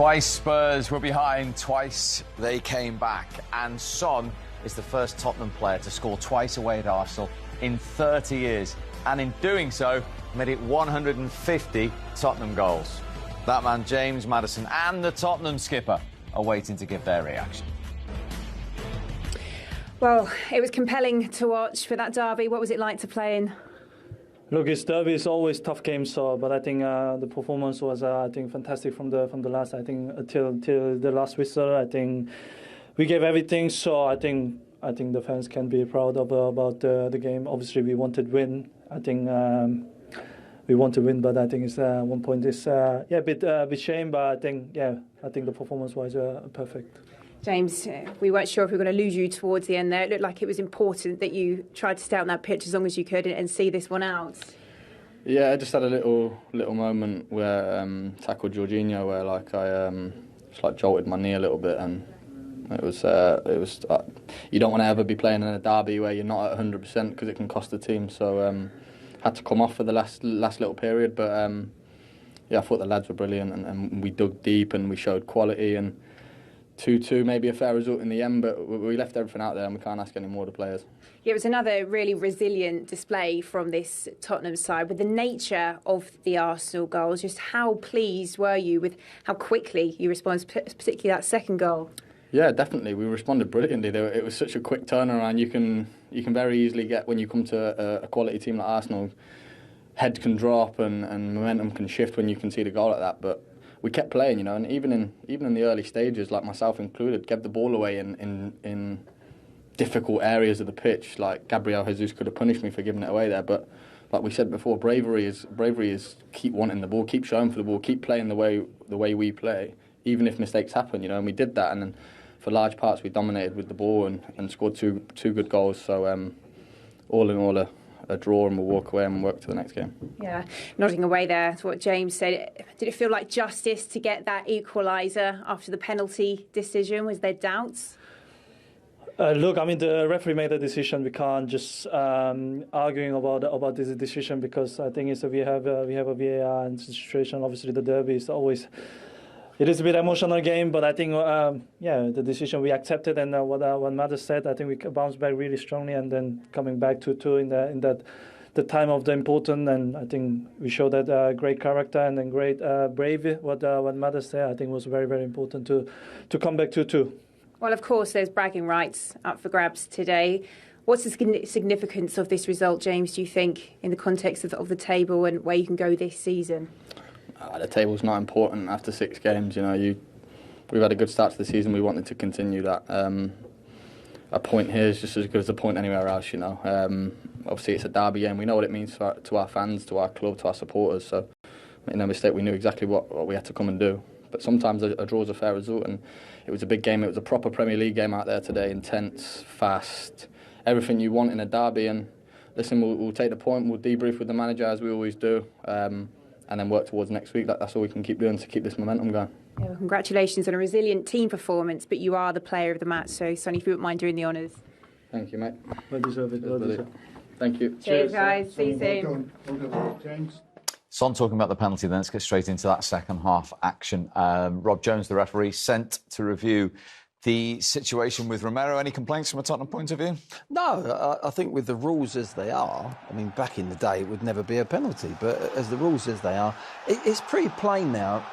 Twice Spurs were behind, twice they came back, and Son is the first Tottenham player to score twice away at Arsenal in 30 years, and in doing so made it 150 Tottenham goals. That man James Maddison and the Tottenham skipper are waiting to give their reaction. Well, it was compelling to watch for that derby. What was it like to play in? Look, it's derby is always tough game, but I think the performance was fantastic from the last. I think till the last whistle. I think we gave everything. So I think the fans can be proud about the game. Obviously, we wanted to win. I think we want to win, but I think it's 1 point is a bit shame. But I think the performance was perfect. James, we weren't sure if we were going to lose you towards the end there. It looked like it was important that you tried to stay on that pitch as long as you could and see this one out. Yeah, I just had a little moment where tackled Jorginho, where I just jolted my knee a little bit, and it was you don't want to ever be playing in a derby where you're not at 100% because it can cost the team. So had to come off for the last little period, but I thought the lads were brilliant, and we dug deep and we showed quality, and 2-2, maybe a fair result in the end, but we left everything out there and we can't ask any more of the players. Yeah, it was another really resilient display from this Tottenham side. With the nature of the Arsenal goals, just how pleased were you with how quickly you responded, particularly that second goal? Yeah, definitely. We responded brilliantly. It was such a quick turnaround. You can very easily get, when you come to a quality team like Arsenal, head can drop and momentum can shift when you can see the goal like that, but we kept playing, and even in the early stages, like myself included, gave the ball away in difficult areas of the pitch. Like Gabriel Jesus could have punished me for giving it away there, but like we said before, bravery is keep wanting the ball, keep showing for the ball, keep playing the way we play, even if mistakes happen, and we did that, and then for large parts we dominated with the ball and scored two good goals. So all in all, a draw, and we'll walk away and work to the next game. Yeah, nodding away there to what James said. Did it feel like justice to get that equaliser after the penalty decision? Was there doubts? Look, the referee made a decision. We can't just arguing about this decision, because I think we have a VAR and situation. Obviously, the derby is always. It is a bit emotional game, but I think, the decision we accepted, and what Mother said, I think we bounced back really strongly, and then coming back 2-2 in that the time of the important, and I think we showed that great character and then great bravery. What Mother said, I think was very, very important to come back 2-2. Well, of course, there's bragging rights up for grabs today. What's the significance of this result, James, do you think, in the context of the table and where you can go this season? The table's not important after 6 games. We've had a good start to the season. We wanted to continue that. A point here is just as good as a point anywhere else. Obviously it's a derby game. We know what it means to our fans, to our club, to our supporters. So, make no mistake, we knew exactly what we had to come and do. But sometimes a draw is a fair result, and it was a big game. It was a proper Premier League game out there today. Intense, fast, everything you want in a derby. And listen, we'll take the point. We'll debrief with the manager as we always do. And then work towards next week. That's all we can keep doing to keep this momentum going. Yeah, well, congratulations on a resilient team performance, but you are the player of the match, so Sonny, if you wouldn't mind doing the honours. Thank you, mate. Well deserved. Well deserved. Thank you. Cheers, guys. See you soon. James. Son talking about the penalty, then let's get straight into that second half action. Rob Jones, the referee, sent to review the situation with Romero. Any complaints from a Tottenham point of view? No, I think with the rules as they are, back in the day it would never be a penalty, but as the rules as they are, it's pretty plain now.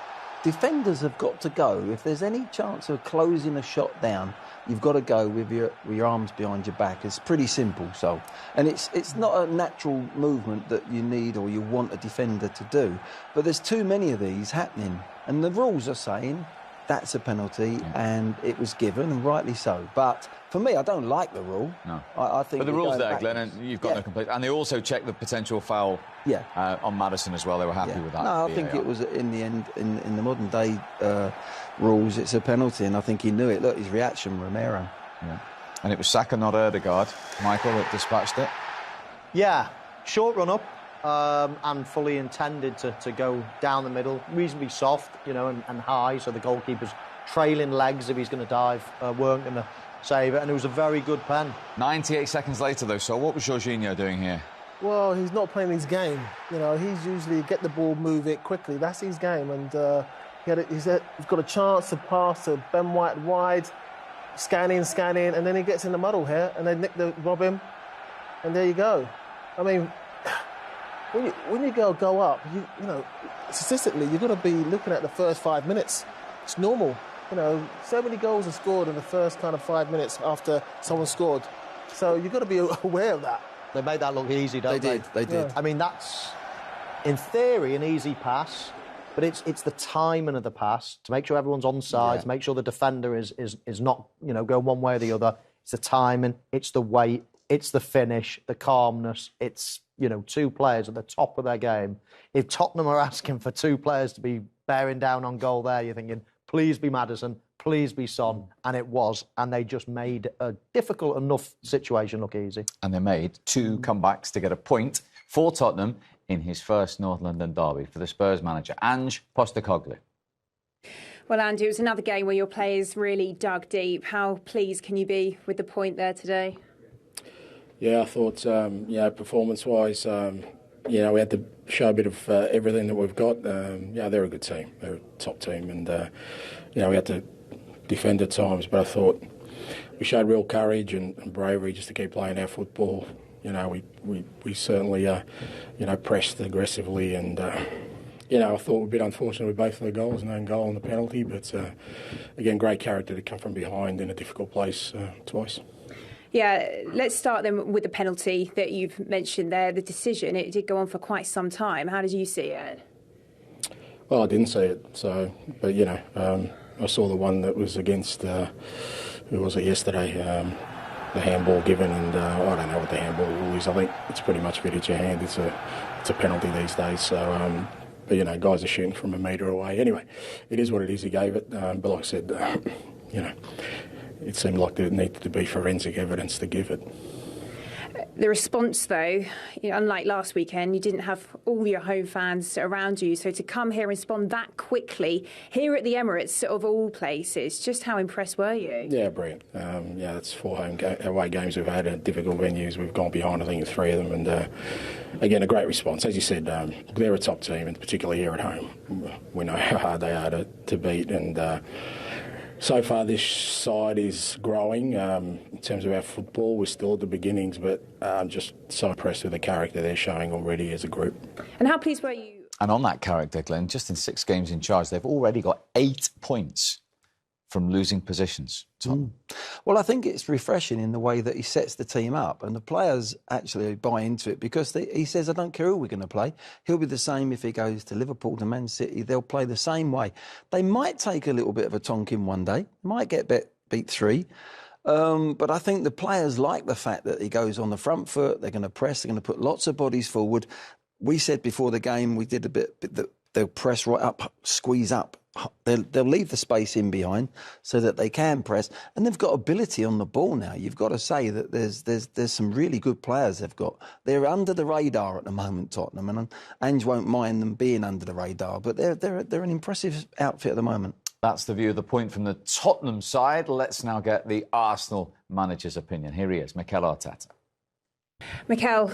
Defenders have got to go. If there's any chance of closing a shot down, you've got to go with your arms behind your back. It's pretty simple, so. And it's not a natural movement that you need or you want a defender to do, but there's too many of these happening, and the rules are saying that's a penalty, and it was given, and rightly so. But for me, I don't like the rule. No. I think. But the rule's there, Glenn, and you've got no complaint. And they also checked the potential foul on Maddison as well. They were happy with that. No, I think it was, in the end, in the modern day rules, it's a penalty, and I think he knew it. Look, his reaction, Romero. Yeah. And it was Saka, not Ødegaard, Michael, that dispatched it. Yeah, short run up. And fully intended to go down the middle, reasonably soft, and high, so the goalkeeper's trailing legs, if he's going to dive, weren't going to save it, and it was a very good pen. 98 seconds later, though, so what was Jorginho doing here? Well, he's not playing his game. He's usually get the ball, move it quickly. That's his game, and He's got a chance to pass to Ben White wide, scanning, and then he gets in the muddle here, and they rob him, and there you go. I mean, when you go up, you know, statistically, you've got to be looking at the first 5 minutes. It's normal. You know, so many goals are scored in the first kind of 5 minutes after someone scored. So you've got to be aware of that. They made that look easy, don't they? They did. Yeah. I mean, that's, in theory, an easy pass, but it's the timing of the pass to make sure everyone's on side, to make sure the defender is not, you know, going one way or the other. It's the timing, it's the weight, it's the finish, the calmness. It's, you know, two players at the top of their game. If Tottenham are asking for two players to be bearing down on goal there, you're thinking, please be Maddison, please be Son. And it was. And they just made a difficult enough situation look easy. And they made two comebacks to get a point for Tottenham in his first North London derby for the Spurs manager, Ange Postecoglou. Well, Andy, it was another game where your players really dug deep. How pleased can you be with the point there today? Yeah, I thought, performance-wise, we had to show a bit of everything that we've got. They're a good team. They're a top team. And, we had to defend at times, but I thought we showed real courage and bravery just to keep playing our football. You know, we certainly, pressed aggressively and, I thought we were a bit unfortunate with both of the goals, an own goal and the penalty. But, again, great character to come from behind in a difficult place twice. Yeah, let's start then with the penalty that you've mentioned there, the decision. It did go on for quite some time. How did you see it? Well, I didn't see it, but I saw the one that was against, who was it yesterday, the handball given, and I don't know what the handball rule is. I think it's pretty much fit at your hand. It's a penalty these days, so... But, guys are shooting from a metre away. Anyway, it is what it is. He gave it. But like I said, it seemed like there needed to be forensic evidence to give it. The response, though, unlike last weekend, you didn't have all your home fans around you. So to come here and respond that quickly, here at the Emirates, of all places, just how impressed were you? Yeah, brilliant. That's 4 away games we've had at difficult venues. We've gone behind, I think, 3 of them. And, again, a great response. As you said, they're a top team, and particularly here at home. We know how hard they are to beat. And so far, this side is growing in terms of our football. We're still at the beginnings, but I'm just so impressed with the character they're showing already as a group. And how pleased were you? And on that character, Glenn, just in 6 games in charge, they've already got 8 points from losing positions. Well, I think it's refreshing in the way that he sets the team up, and the players actually buy into it because he says, I don't care who we're going to play. He'll be the same if he goes to Liverpool, to Man City. They'll play the same way. They might take a little bit of a tonking one day, might get beat 3. But I think the players like the fact that he goes on the front foot. They're going to press. They're going to put lots of bodies forward. We said before the game, we did a bit that they'll press right up, squeeze up. They'll leave the space in behind so that they can press, and they've got ability on the ball now. You've got to say that there's some really good players they've got. They're under the radar at the moment, Tottenham, and Ange won't mind them being under the radar, but they're an impressive outfit at the moment. That's the view of the point from the Tottenham side. Let's now get the Arsenal manager's opinion. Here he is, Mikel Arteta. Mikel,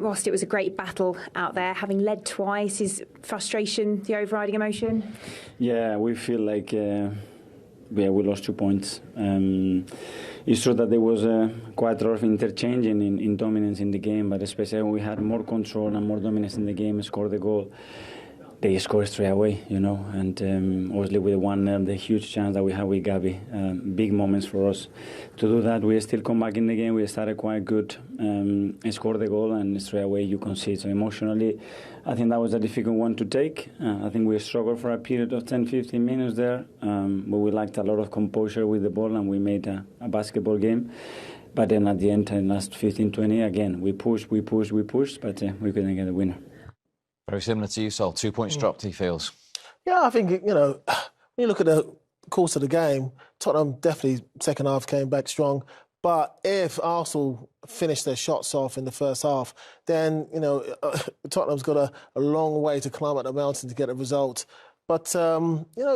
whilst it was a great battle out there, having led twice, is frustration the overriding emotion? Yeah, we feel like we lost 2 points. It's true that there was quite a lot of interchanging in dominance in the game, but especially when we had more control and more dominance in the game, scored the goal. They scored straight away, and obviously with 1-0, the huge chance that we had with Gavi, big moments for us. To do that, we still come back in the game. We started quite good, scored the goal, and straight away you concede. So emotionally, I think that was a difficult one to take. I think we struggled for a period of 10-15 minutes there, but we lacked a lot of composure with the ball, and we made a basketball game. But then at the end, in the last 15-20, again, we pushed, but we couldn't get the winner. Very similar to you, Sol. 2 points dropped, he feels. Yeah, I think, when you look at the course of the game, Tottenham definitely, second half, came back strong. But if Arsenal finished their shots off in the first half, then, Tottenham's got a long way to climb up the mountain to get a result. But,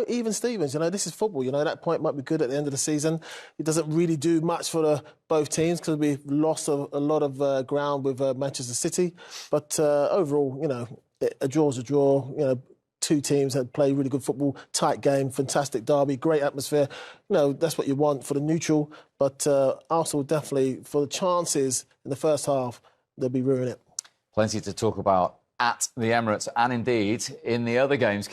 even Stevens, this is football. That point might be good at the end of the season. It doesn't really do much for both teams because we've lost a lot of ground with Manchester City. But overall, a draw's a draw. two teams that play really good football, tight game, fantastic derby, great atmosphere. That's what you want for the neutral. But Arsenal definitely, for the chances in the first half, they'll be ruining it. Plenty to talk about at the Emirates and indeed in the other games.